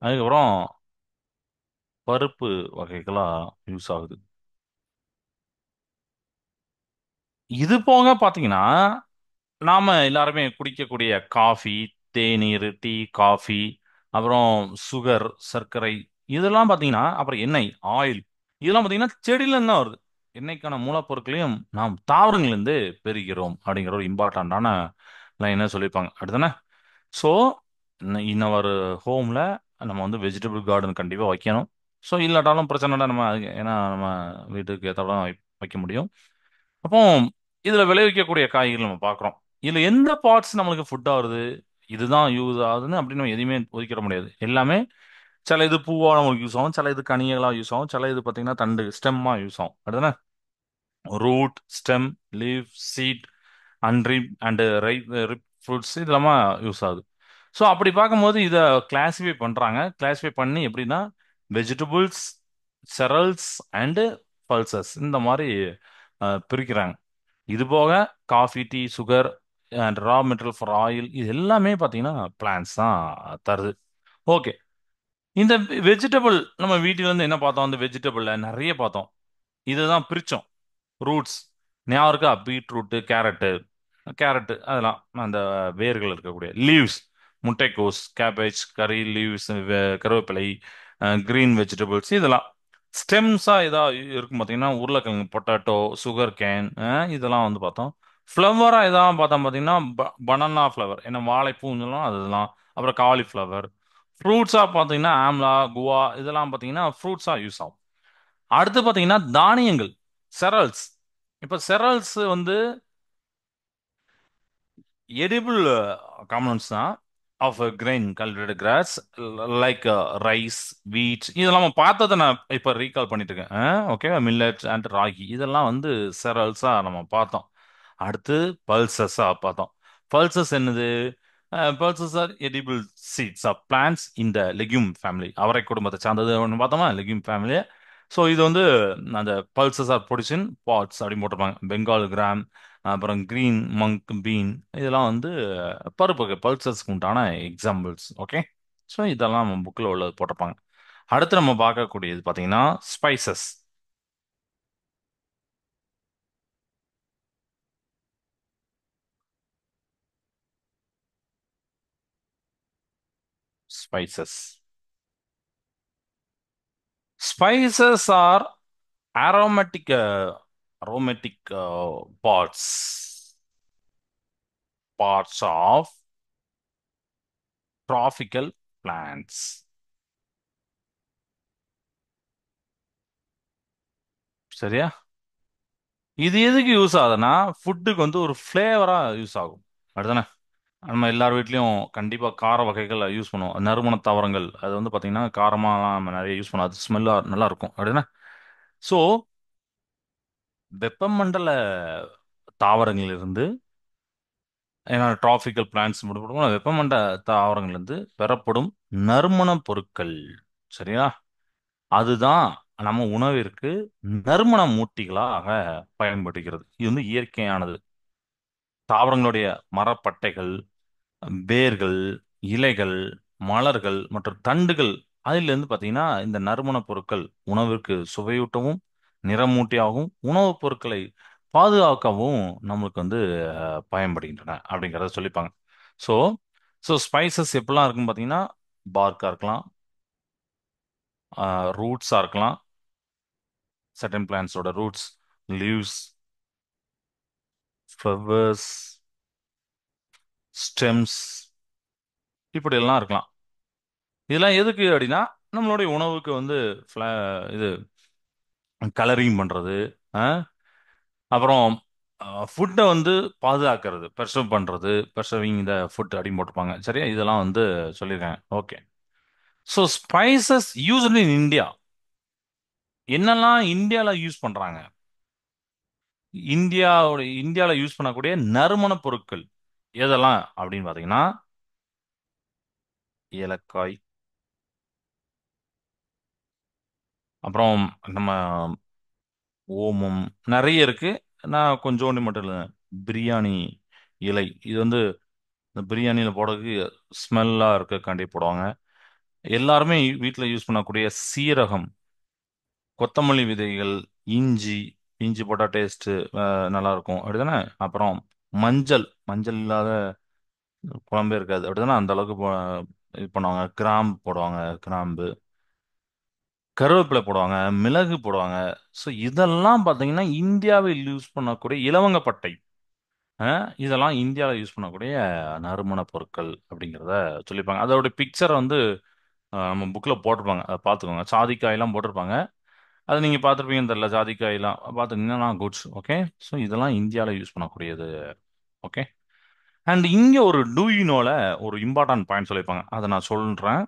அதுக்கப்புறம் பருப்பு வகைகளா யூஸ் ஆகுது. இது போக பார்த்தீங்கன்னா, நாம எல்லாருமே குடிக்கக்கூடிய காஃபி, தேநீர், டீ, காஃபி, அப்புறம் சுகர், சர்க்கரை, இதெல்லாம் பார்த்தீங்கன்னா, அப்புறம் எண்ணெய், ஆயில், இதெல்லாம் பார்த்தீங்கன்னா செடியில இருந்து தான் வருது. எண்ணெய்க்கான மூலப்பொருட்களையும் நாம் தாவரங்களிலிருந்து பெறுகிறோம் அப்படிங்கிற ஒரு இம்பார்ட்டண்டான லைனை சொல்லியிருப்பாங்க. அப்படிதானே? ஸோ இன்ன ஒரு ஹோமில் நம்ம வந்து வெஜிடபிள் கார்டன் கண்டிப்பாக வைக்கணும். ஸோ இல்லாட்டாலும் பிரச்சனை இல்லை, நம்ம ஏன்னா நம்ம வீட்டுக்கு ஏற்றாலும் வைக்க முடியும். அப்போ இதுல விளைவிக்கக்கூடிய காய்கறிகள் நம்ம பார்க்குறோம். இதுல எந்த பார்ட்ஸ் நம்மளுக்கு ஃபுட் ஆகுது, இதுதான் யூஸ் ஆகுதுன்னு அப்படின்னு நம்ம எதையுமே ஒதுக்கிட முடியாது. எல்லாமே சில இது பூவா நமக்கு யூஸ் ஆகும், சில இது கனிகளா யூஸ் ஆகும், சில இது பார்த்தீங்கன்னா தண்டு ஸ்டெம்மா யூஸ் ஆகும். அப்படிதானே? Root, stem, leaf, seed, unripe and ripe fruits இதெல்லாமா யூஸ் ஆகுது. ஸோ அப்படி பார்க்கும்போது இதை கிளாஸிஃபை பண்ணுறாங்க. கிளாஸிஃபை பண்ணி எப்படின்னா வெஜிடபிள்ஸ், செரல்ஸ் அண்டு பல்சஸ் இந்த மாதிரி பிரிக்கிறாங்க. இது போக coffee, tea, sugar and raw material for oil, இது எல்லாமே பார்த்தீங்கன்னா பிளான்ஸ் தான் தருது. ஓகே, இந்த வெஜிடபிள் நம்ம வீட்டில இருந்து என்ன பார்த்தோம்? அந்த வெஜிடபிள்ல நிறைய பார்த்தோம். இதுதான் பிரிச்சோம். ரூட்ஸ் ஞாபகம் இருக்கா? பீட்ரூட்டு, கேரட்டு, கேரட்டு அதெல்லாம் அந்த வேர்கள் இருக்கக்கூடிய லீவ்ஸ், முட்டைக்கோஸ், கேபேஜ், கறி லீவ்ஸ், கருவேப்பிலை, கிரீன் வெஜிடபிள்ஸ் இதெல்லாம். ஸ்டெம்ஸா ஏதாவது இருக்கும் பார்த்தீங்கன்னா உருளைக்கிழங்கு, பொட்டேட்டோ, சுகர் கேன், இதெல்லாம் வந்து பார்த்தோம். ஃப்ளவரா ஏதாவது பார்த்தோம் பார்த்தீங்கன்னா பனானா ஃப்ளவர், ஏன்னா வாழைப்பூங்கலாம் அதெல்லாம். அப்புறம் காலிஃப்ளவர். ஃப்ரூட்ஸா பார்த்தீங்கன்னா ஆம்லா, குவா இதெல்லாம் பார்த்தீங்கன்னா ஃப்ரூட்ஸா யூஸ் ஆகும். அடுத்து பார்த்தீங்கன்னா தானியங்கள், செரல்ஸ். இப்போ செரல்ஸ் வந்து edible components தான் of grain cultivated grass like rice, wheat, இதெல்லாம் நம்ம பார்த்ததை நான் இப்போ ரீகால் பண்ணிட்டு இருக்கேன். ஓகே, மில்லட் அண்ட் ராகி இதெல்லாம் வந்து செரல்ஸா நம்ம பார்த்தோம். அடுத்து பல்சஸா பார்த்தோம். பல்சஸ் என்னது? Pulses are edible seeds of plants in the legume family. அவரை குடும்பத்தை சார்ந்தது ஒன்று பார்த்தோமா, லெக்யூம் ஃபேமிலி. ஸோ இது வந்து அந்த பல்சஸ் ஆர் ப்ரொடியூஸ் பாட்ஸ் அப்படின்னு போட்டிருப்பாங்க. பெங்கால் கிராம், அப்புறம் கிரீன் மங்க் பீன், இதெல்லாம் வந்து பருப்பு பல்சஸ்க்கு உண்டான எக்ஸாம்பிள்ஸ். ஓகே, ஸோ இதெல்லாம் நம்ம புக்கில் உள்ளது போட்டிருப்பாங்க. அடுத்து நம்ம பார்க்கக்கூடியது பார்த்தீங்கன்னா spices. Spices spices are aromatic aromatic parts of tropical plants. சரியா? இது எதுக்கு யூஸ் ஆகுதுன்னா ஃபுட்டுக்கு வந்து ஒரு ஃப்ளேவரா யூஸ் ஆகும். அப்படிதானே? நம்ம எல்லார் வீட்லயும் கண்டிப்பா கார வகைகள் யூஸ் பண்ணுவோம். நறுமண தாவரங்கள் அது வந்து பாத்தீங்கன்னா காரமா நம்ம நிறைய யூஸ் பண்ணுவோம். அது ஸ்மெல்லா நல்லா இருக்கும். அப்படிதானே? ஸோ வெப்பமண்டல தாவரங்களிலிருந்து, ஏன்னா டிராபிக்கல் பிளான்ட்ஸ் மட்டும் வெப்பமண்டல தாவரங்களிலிருந்து பெறப்படும் நறுமணப் பொருட்கள், சரியா? அதுதான் நம்ம உணவிற்கு நறுமண மூட்டிகளாக பயன்படுகிறது. இது வந்து இயற்கையானது. தாவரங்களுடைய மரப்பட்டைகள், வேர்கள், இலைகள், மலர்கள் மற்றும் தண்டுகள், அதிலிருந்து பார்த்தீங்கன்னா இந்த நறுமணப் பொருட்கள் உணவிற்கு சுவையூட்டவும், நிறமூட்டியாகவும், உணவுப் பொருட்களை பாதுகாக்கவும் நம்மளுக்கு வந்து பயன்படுகின்றன அப்படிங்கிறத சொல்லிப்பாங்க. ஸோ ஸோ ஸ்பைசஸ் எப்படிலாம் இருக்குன்னு பார்த்தீங்கன்னா, பார்க்காக இருக்கலாம், ரூட்ஸாக இருக்கலாம், சர்டன் பிளான்ஸோட ரூட்ஸ், லீவ்ஸ், ஃப்ளவர்ஸ், ஸ்டெம்ஸ், இப்படி எல்லாம் இருக்கலாம். இதெல்லாம் எதுக்கு அப்படின்னா, நம்மளுடைய உணவுக்கு வந்து இது கலரிங் பண்றது, அப்புறம் ஃபுட்டை வந்து பாதுகாக்கிறது, ப்ரிசர்வ் பண்றது, ப்ரிசர்விங் த ஃபுட் அப்படின்னு போட்டிருப்பாங்க. சரியா? இதெல்லாம் வந்து சொல்லியிருக்காங்க. Okay. So spices used in India, என்னெல்லாம் இந்தியாவில் யூஸ் பண்றாங்க? இந்தியாவில் யூஸ் பண்ணக்கூடிய நறுமணப் பொருட்கள் எதெல்லாம் அப்படின்னு பார்த்தீங்கன்னா, ஏலக்காய், அப்புறம் நம்ம ஓமம், நிறைய இருக்கு. நான் கொஞ்சோண்டு மட்டும் இல்லை. பிரியாணி இலை, இது வந்து இந்த பிரியாணியில் போடுறதுக்கு ஸ்மெல்லாக இருக்கக்காண்டி போடுவாங்க. எல்லாருமே வீட்டில் யூஸ் பண்ணக்கூடிய சீரகம், கொத்தமல்லி விதைகள், இஞ்சி. இஞ்சி போட்டால் டேஸ்ட்டு நல்லா இருக்கும், அப்படிதானே? அப்புறம் மஞ்சள், மஞ்சள் இல்லாத குழம்பே இருக்காது, அப்படிதானே? அந்த அளவுக்கு இது பண்ணுவாங்க. கிராம்பு போடுவாங்க, கிராம்பு, கருவேப்பிலை போடுவாங்க, மிளகு போடுவாங்க. ஸோ இதெல்லாம் பார்த்தீங்கன்னா இந்தியாவில் யூஸ் பண்ணக்கூடிய இலவங்கப்பட்டை, இதெல்லாம் இந்தியாவில் யூஸ் பண்ணக்கூடிய நறுமண பொருட்கள் அப்படிங்கிறத சொல்லியிருப்பாங்க. அதோட பிக்சரை வந்து நம்ம புக்கில் போட்டிருப்பாங்க, அதை பார்த்துக்கோங்க. சாதிக்காயெல்லாம் போட்டிருப்பாங்க, அதை நீங்கள் பார்த்துருப்பீங்கன்னு தெரியல. ஜாதிக்காயெல்லாம் பார்த்துக்கிங்கன்னா குட்ஸ். ஓகே. ஸோ இதெல்லாம் இந்தியாவில் யூஸ் பண்ணக்கூடியது. ஓகே. அண்ட் இங்கே ஒரு டூயினோல ஒரு இம்பார்ட்டன்ட் பாயிண்ட் சொல்லியிருப்பாங்க, அதை நான் சொல்கிறேன்.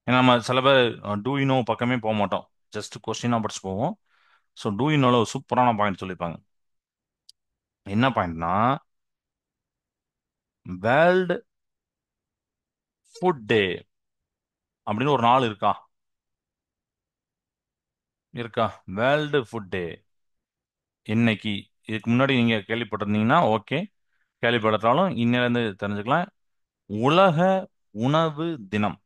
ஏன்னா நம்ம சில பேர் டூயினோ பக்கமே போக மாட்டோம், ஜஸ்ட் கொஸ்டினாக படிச்சு போவோம். ஸோ டூயினோல ஒரு சூப்பரான பாயிண்ட் சொல்லியிருப்பாங்க. என்ன பாயிண்ட்னா, வேர்ல்டு ஃபுட் டே அப்படின்னு ஒரு நாள் இருக்கா? இருக்கா? வேர்ல்டு ஃபுட் டே இன்னைக்கு. இதுக்கு முன்னாடி நீங்க கேள்விப்பட்டிருந்தீங்கன்னா ஓகே, கேள்விப்பட்டாலும் இன்னிலிருந்து தெரிஞ்சுக்கலாம். உலக உணவு தினம்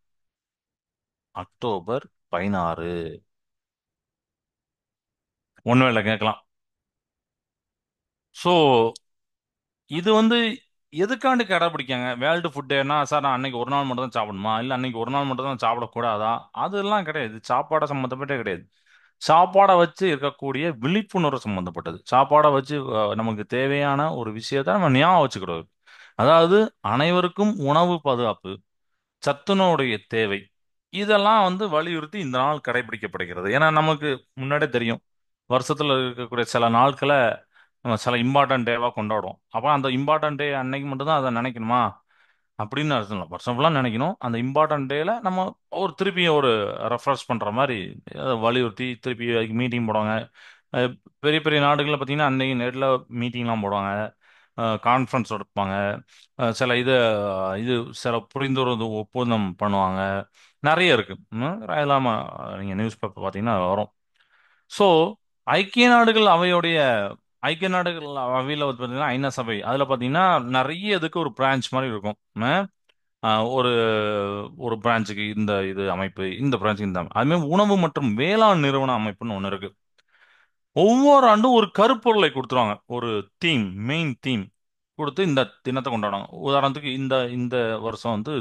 அக்டோபர் 16. ஒன்றும் இல்லை, கேட்கலாம். ஸோ இது வந்து எதுக்காண்டு கடைப்பிடிக்காங்க வேர்ல்டு ஃபுட் டேனா? சார் நான் அன்னைக்கு ஒரு நாள் மட்டும் தான் சாப்பிடணுமா, இல்லை அன்னைக்கு ஒரு நாள் மட்டும் தான் சாப்பிடக்கூடாதா? அதெல்லாம் கிடையாது. சாப்பாடை சம்மந்தப்பட்டே கிடையாது. சாப்பாடை வச்சு இருக்கக்கூடிய விழிப்புணர்வு சம்பந்தப்பட்டது. சாப்பாடை வச்சு நமக்கு தேவையான ஒரு விஷயத்தை நம்ம ஞாபகம் வச்சுக்கிறது. அதாவது அனைவருக்கும் உணவு பாதுகாப்பு, சத்துணவுடைய தேவை, இதெல்லாம் வந்து வலியுறுத்தி இந்த நாள் கடைபிடிக்கப்படுகிறது. ஏன்னா நமக்கு முன்னாடியே தெரியும், வருஷத்துல இருக்கக்கூடிய சில நாட்களை நம்ம சில இம்பார்ட்டன்ட் டேவா கொண்டாடுவோம். அப்போ அந்த இம்பார்ட்டன்ட் டே அன்னைக்கு மட்டும்தான் அதை நினைக்கணுமா அப்படின்னு அர்த்தம் இல்லை. வருஷம் ஃபுல்லாக நினைக்கணும். அந்த இம்பார்ட்டன்ட் டேல நம்ம ஒரு திருப்பி ஒரு ரெஃப்ரெஷ் பண்ற மாதிரி வலியுறுத்தி திருப்பி அதுக்கு மீட்டிங் போடுவாங்க. அஹ் பெரிய பெரிய நாடுகளில் பார்த்தீங்கன்னா அன்னைக்கு நேரில் மீட்டிங்லாம் போடுவாங்க, கான்ஃபரன்ஸ் எடுப்பாங்க. சில இது சில புரிந்துணர்வு ஒப்பந்தம் பண்ணுவாங்க. நிறைய இருக்கு. அதெல்லாம் நீங்கள் நியூஸ் பேப்பர் பார்த்தீங்கன்னா வரும். ஸோ ஐக்கிய நாடுகள் அவையுடைய ஐக்கிய நாடுகள் அவையில் வந்து பார்த்தீங்கன்னா ஐநா சபை, அதில் பார்த்தீங்கன்னா நிறைய இதுக்கு ஒரு பிரான்ச் மாதிரி இருக்கும். ஒரு ஒரு பிரான்ச்சுக்கு இந்த இது அமைப்பு, இந்த பிரான்ச்சுக்கு இந்த அமைப்பு. அதுமாதிரி உணவு மற்றும் வேளாண் நிறுவன அமைப்புன்னு ஒன்று இருக்கு. ஒவ்வொரு ஆண்டும் ஒரு கருப்பொருளை கொடுத்துருவாங்க, ஒரு தீம், மெயின் தீம் கொடுத்து இந்த தினத்தை கொண்டாடுவாங்க. உதாரணத்துக்கு இந்த இந்த வருஷம் வந்து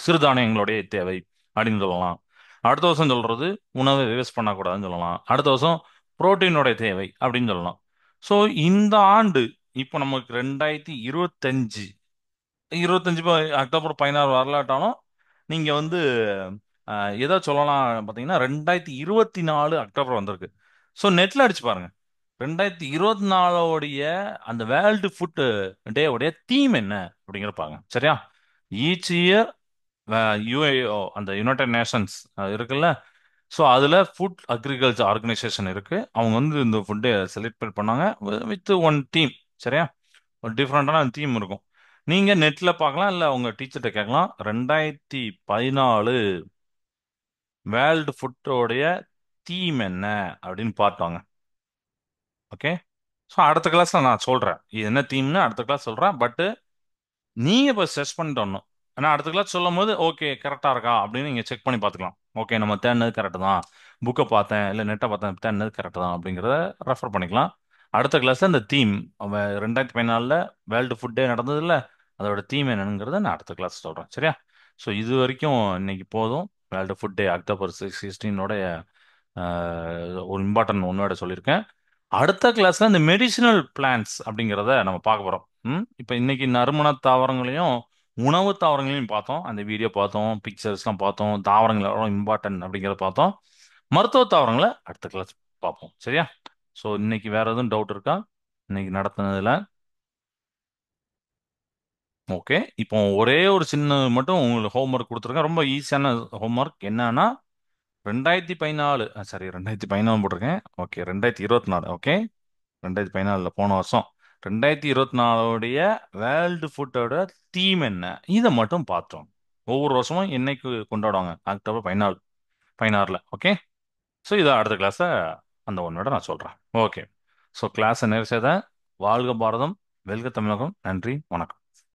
சிறுதானியங்களுடைய தேவை அப்படின்னு சொல்லலாம். அடுத்த வருஷம் சொல்றது உணவை வேஸ்ட் பண்ணக்கூடாதுன்னு சொல்லலாம். அடுத்த வருஷம் புரோட்டீனோட தேவை அப்படின்னு சொல்லலாம். ஸோ இந்த ஆண்டு இப்போ நமக்கு 2025, 25 அக்டோபர் 16 வரலாட்டாலும் நீங்க வந்து எதை சொல்லலாம் பார்த்தீங்கன்னா 2024 அக்டோபர் வந்திருக்கு. ஸோ நெட்ல அடிச்சு பாருங்க, 2024 அந்த வேர்ல்டு ஃபுட் டேவுடைய தீம் என்ன அப்படிங்கிற பாருங்க. சரியா? ஈச் இயர் யுஏஓ, அந்த யுனைடெட் நேஷன்ஸ் இருக்குல்ல, ஸோ அதில் ஃபுட் அக்ரிகல்ச்சர் ஆர்கனைசேஷன் இருக்கு. அவங்க வந்து இந்த ஃபுட்டை செலக்ட் பண்ணாங்க வித் ஒன் டீம். சரியா? ஒரு டிஃப்ரெண்டான தீம் இருக்கும். நீங்க நெட்ல பார்க்கலாம், இல்ல உங்க டீச்சர்கிட்ட கேட்கலாம். 2014 வேர்ல்டு ஃபுட்டோடைய தீம் என்ன அப்படின்னு பார்த்தாங்க. ஓகே. ஸோ அடுத்த கிளாஸ்ல நான் சொல்றேன் இது என்ன தீம்னு, அடுத்த கிளாஸ் சொல்றேன். பட் நீங்க இப்போ செர்ச் பண்ணிட்டு வரணும். ஆனா அடுத்த கிளாஸ் சொல்லும் போது ஓகே கரெக்டா இருக்கா அப்படின்னு நீங்க செக் பண்ணி பார்த்துக்கலாம். ஓகே நம்ம தேடினது கரெக்ட் தான், புக்கை பார்த்தேன் இல்லை நெட்டை பார்த்தேன், தேடினது கரெக்ட் தான் அப்படிங்கிறத ரெஃபர் பண்ணிக்கலாம். அடுத்த கிளாஸ்ல இந்த தீம் 2014 வேர்ல்டு ஃபுட் டே நடந்தது இல்ல, அதோட தீம் என்னங்கிறத நான் அடுத்த கிளாஸ் சொல்றேன். சரியா? ஸோ இது வரைக்கும் இன்னைக்கு போதும். வேர்ல்டு ஃபுட் டே அக்டோபர் 16 ஒரு இம்பார்ட்டன்ட் ஒன்னோட சொல்லியிருக்கேன். அடுத்த கிளாஸ்ல இந்த மெடிசினல் பிளான்ட்ஸ் அப்படிங்கிறத நம்ம பார்க்க போறோம். இப்போ இன்னைக்கு நறுமண தாவரங்களையும் உணவு தாவரங்களையும் பார்த்தோம். அந்த வீடியோ பார்த்தோம், பிக்சர்ஸ்லாம் பார்த்தோம், தாவரங்கள் எவ்வளோ இம்பார்ட்டன்ட் அப்படிங்கிறத பார்த்தோம். மருத்துவ தாவரங்களை அடுத்த கிளாஸ் பார்ப்போம். சரியா? ஸோ இன்னைக்கு வேற எதுவும் டவுட் இருக்கா இன்னைக்கு நடத்துனதுல? ஓகே. இப்போ ஒரே ஒரு சின்ன மட்டும் உங்களுக்கு ஹோம்ஒர்க் கொடுத்துருக்கேன். ரொம்ப ஈஸியான ஹோம்ஒர்க் என்னன்னா 2014 சாரி 2014 போட்டிருக்கேன். ஓகே 2024. ஓகே 2014 போன வருஷம் 2024 வேர்ல்டு ஃபுட்டோட தீம் என்ன, இதை மட்டும் பார்த்தோம். ஒவ்வொரு வருஷமும் என்னைக்கு கொண்டாடுவாங்க அக்டோபர் 16 ஓகே. ஸோ இதை அடுத்த கிளாஸை அந்த ஒன்னோட நான் சொல்கிறேன். ஓகே. ஸோ கிளாஸை நிறைவு செய்த வாழ்க பாரதம், வெல்க தமிழகம். நன்றி, வணக்கம்.